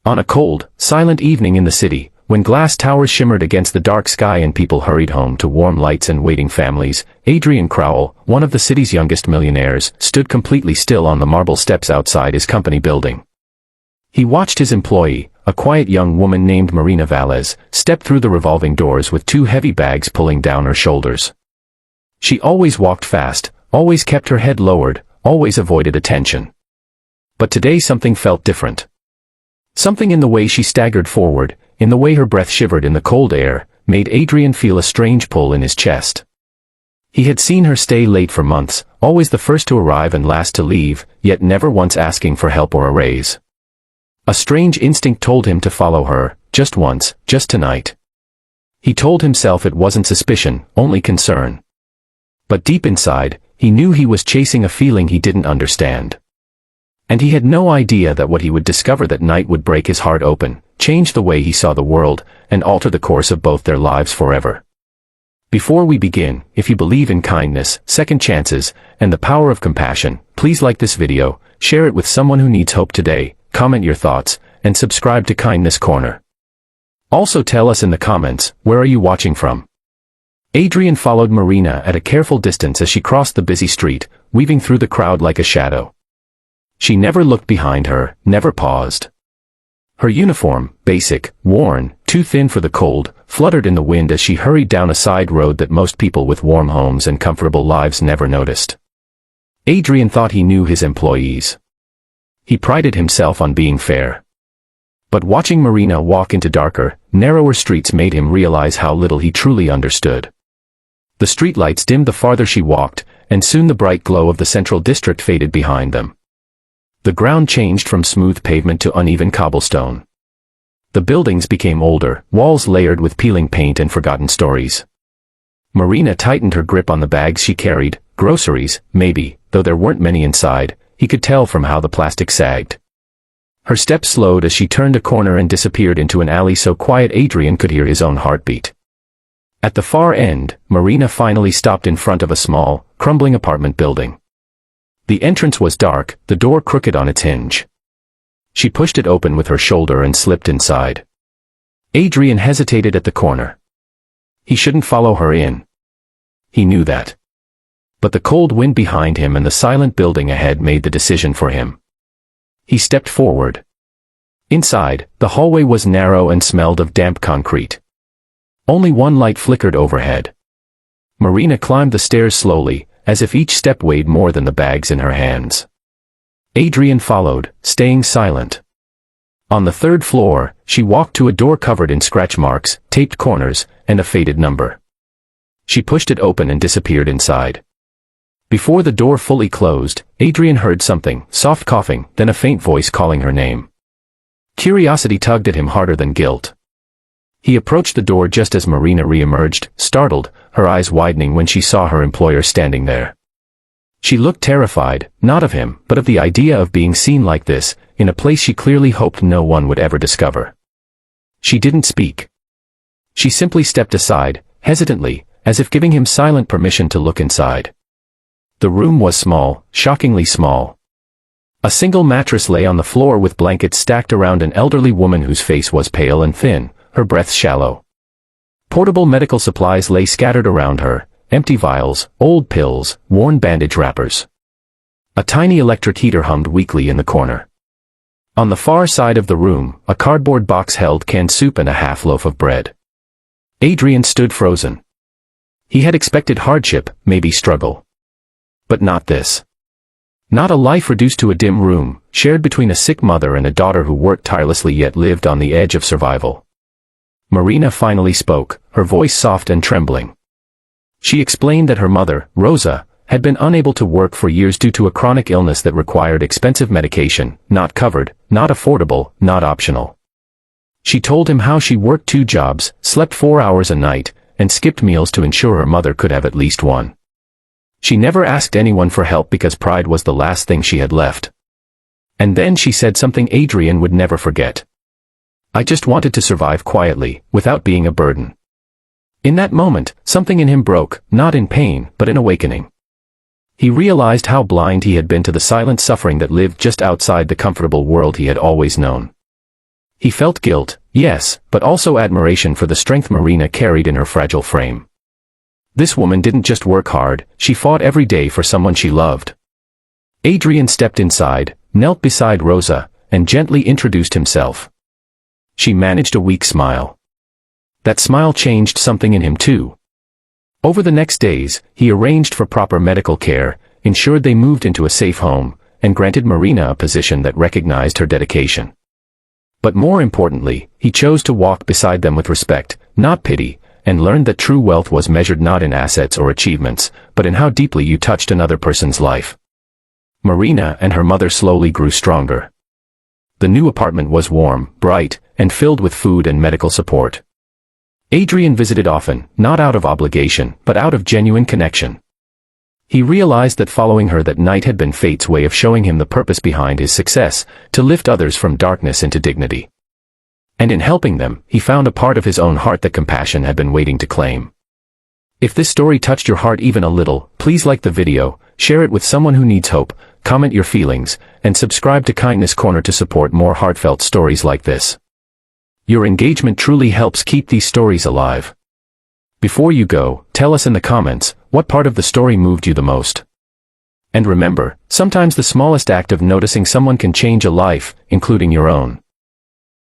On a cold, silent evening in the city, when glass towers shimmered against the dark sky and people hurried home to warm lights and waiting families, Adrian Crowell, one of the city's youngest millionaires, stood completely still on the marble steps outside his company building. He watched his employee, a quiet young woman named Marina Valles, step through the revolving doors with 2 heavy bags pulling down her shoulders. She always walked fast, always kept her head lowered, always avoided attention. But today something felt different. Something in the way she staggered forward, in the way her breath shivered in the cold air, made Adrian feel a strange pull in his chest. He had seen her stay late for months, always the first to arrive and last to leave, yet never once asking for help or a raise. A strange instinct told him to follow her, just once, just tonight. He told himself it wasn't suspicion, only concern. But deep inside, he knew he was chasing a feeling he didn't understand. And he had no idea that what he would discover that night would break his heart open, change the way he saw the world, and alter the course of both their lives forever. Before we begin, if you believe in kindness, second chances, and the power of compassion, please like this video, share it with someone who needs hope today, comment your thoughts, and subscribe to Kindness Corner. Also tell us in the comments, where are you watching from? Adrian followed Marina at a careful distance as she crossed the busy street, weaving through the crowd like a shadow. She never looked behind her, never paused. Her uniform, basic, worn, too thin for the cold, fluttered in the wind as she hurried down a side road that most people with warm homes and comfortable lives never noticed. Adrian thought he knew his employees. He prided himself on being fair. But watching Marina walk into darker, narrower streets made him realize how little he truly understood. The streetlights dimmed the farther she walked, and soon the bright glow of the central district faded behind them. The ground changed from smooth pavement to uneven cobblestone. The buildings became older, walls layered with peeling paint and forgotten stories. Marina tightened her grip on the bags she carried, groceries, maybe, though there weren't many inside, he could tell from how the plastic sagged. Her steps slowed as she turned a corner and disappeared into an alley so quiet Adrian could hear his own heartbeat. At the far end, Marina finally stopped in front of a small, crumbling apartment building. The entrance was dark, the door crooked on its hinge. She pushed it open with her shoulder and slipped inside. Adrian hesitated at the corner. He shouldn't follow her in. He knew that. But the cold wind behind him and the silent building ahead made the decision for him. He stepped forward. Inside, the hallway was narrow and smelled of damp concrete. Only one light flickered overhead. Marina climbed the stairs slowly, as if each step weighed more than the bags in her hands. Adrian followed, staying silent. On the 3rd floor, she walked to a door covered in scratch marks, taped corners, and a faded number. She pushed it open and disappeared inside. Before the door fully closed, Adrian heard something, soft coughing, then a faint voice calling her name. Curiosity tugged at him harder than guilt. He approached the door just as Marina re-emerged, startled, her eyes widening when she saw her employer standing there. She looked terrified, not of him, but of the idea of being seen like this, in a place she clearly hoped no one would ever discover. She didn't speak. She simply stepped aside, hesitantly, as if giving him silent permission to look inside. The room was small, shockingly small. A single mattress lay on the floor with blankets stacked around an elderly woman whose face was pale and thin, her breath shallow. Portable medical supplies lay scattered around her, empty vials, old pills, worn bandage wrappers. A tiny electric heater hummed weakly in the corner. On the far side of the room, a cardboard box held canned soup and a half loaf of bread. Adrian stood frozen. He had expected hardship, maybe struggle. But not this. Not a life reduced to a dim room, shared between a sick mother and a daughter who worked tirelessly yet lived on the edge of survival. Marina finally spoke, her voice soft and trembling. She explained that her mother, Rosa, had been unable to work for years due to a chronic illness that required expensive medication, not covered, not affordable, not optional. She told him how she worked 2 jobs, slept 4 hours a night, and skipped meals to ensure her mother could have at least one. She never asked anyone for help because pride was the last thing she had left. And then she said something Adrian would never forget. I just wanted to survive quietly, without being a burden. In that moment, something in him broke, not in pain, but in awakening. He realized how blind he had been to the silent suffering that lived just outside the comfortable world he had always known. He felt guilt, yes, but also admiration for the strength Marina carried in her fragile frame. This woman didn't just work hard, she fought every day for someone she loved. Adrian stepped inside, knelt beside Rosa, and gently introduced himself. She managed a weak smile. That smile changed something in him too. Over the next days, he arranged for proper medical care, ensured they moved into a safe home, and granted Marina a position that recognized her dedication. But more importantly, he chose to walk beside them with respect, not pity, and learned that true wealth was measured not in assets or achievements, but in how deeply you touched another person's life. Marina and her mother slowly grew stronger. The new apartment was warm, bright, and filled with food and medical support. Adrian visited often, not out of obligation, but out of genuine connection. He realized that following her that night had been fate's way of showing him the purpose behind his success, to lift others from darkness into dignity. And in helping them, he found a part of his own heart that compassion had been waiting to claim. If this story touched your heart even a little, please like the video, share it with someone who needs hope, comment your feelings, and subscribe to Kindness Corner to support more heartfelt stories like this. Your engagement truly helps keep these stories alive. Before you go, tell us in the comments, what part of the story moved you the most? And remember, sometimes the smallest act of noticing someone can change a life, including your own.